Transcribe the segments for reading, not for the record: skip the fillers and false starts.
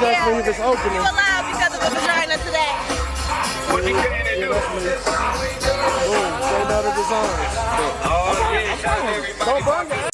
definitely his opening. You alive because of a vagina today. What you saying to do? Boom, straight out of designs. Oh, yeah, shout out to everybody. Don't burn that.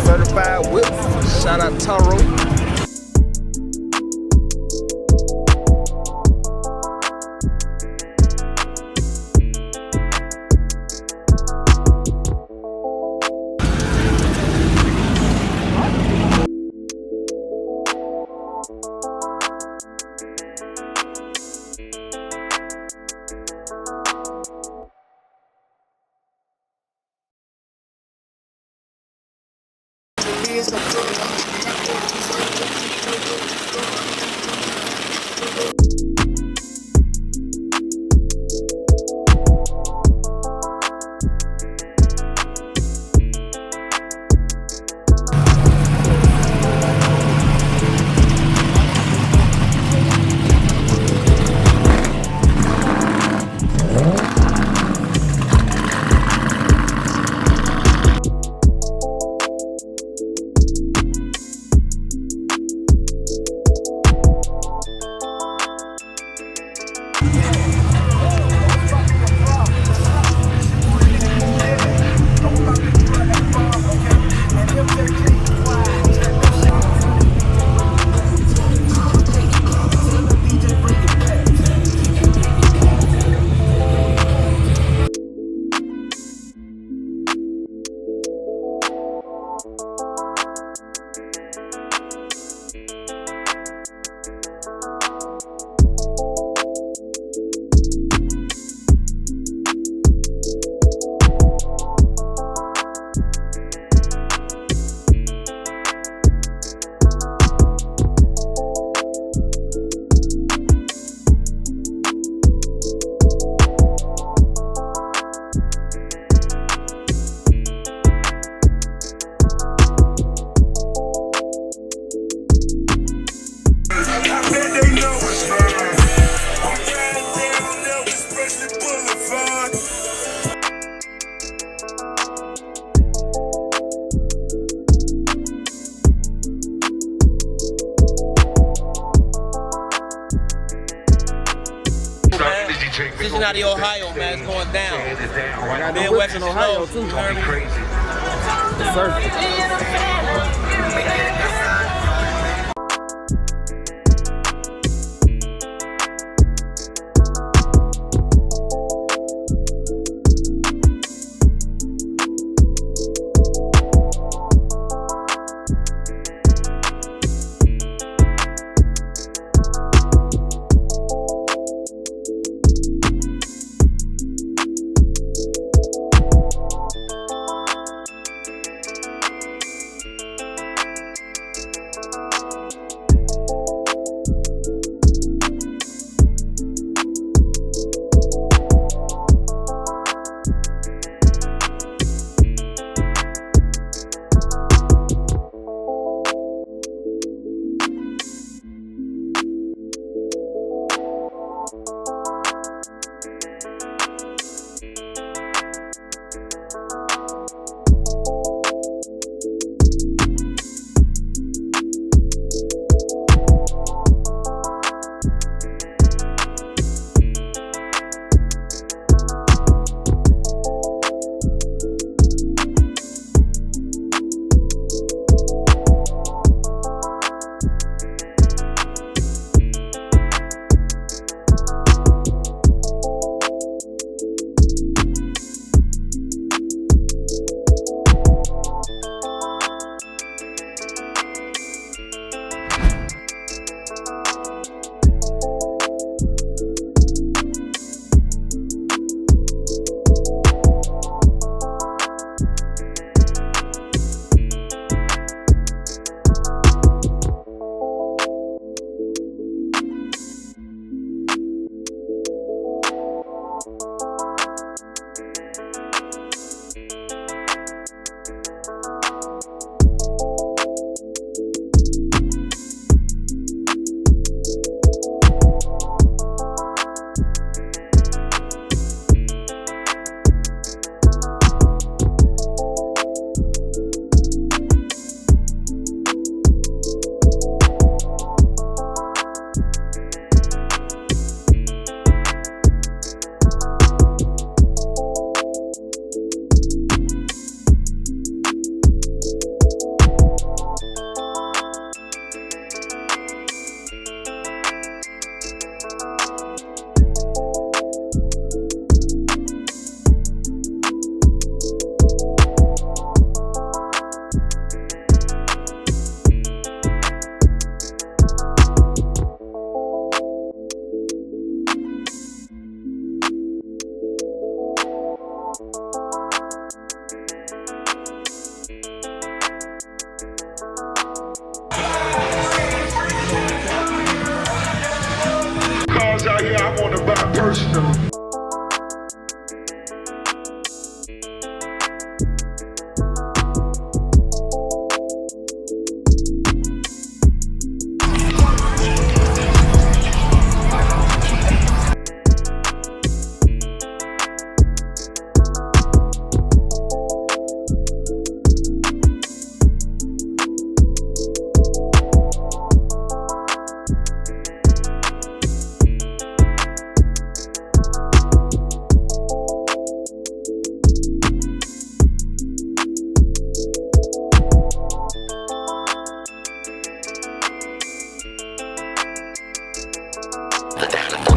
Certified whip. Shout out Taro. out of Ohio, man. It's going down. I got the whips in Ohio too. Yes, sir.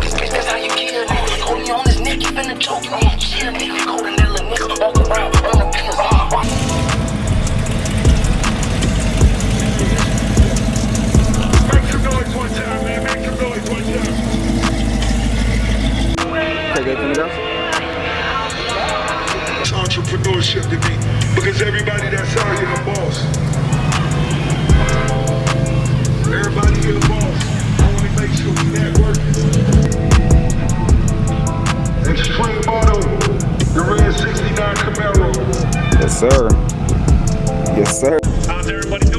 Personally. That's how you kill niggas. Holding on his neck, he finna choke you. I'm chill, nigga. Golden that little nigga. Walk around on the pills. Make some noise one time, man. Make some noise one time. Okay, good. Can we go? It's entrepreneurship to me. Because everybody that's out here a boss. Everybody here a boss. I want to make sure we network. Extreme Auto, the red 69 Camaro. Yes, sir. Yes, sir. How's everybody doing?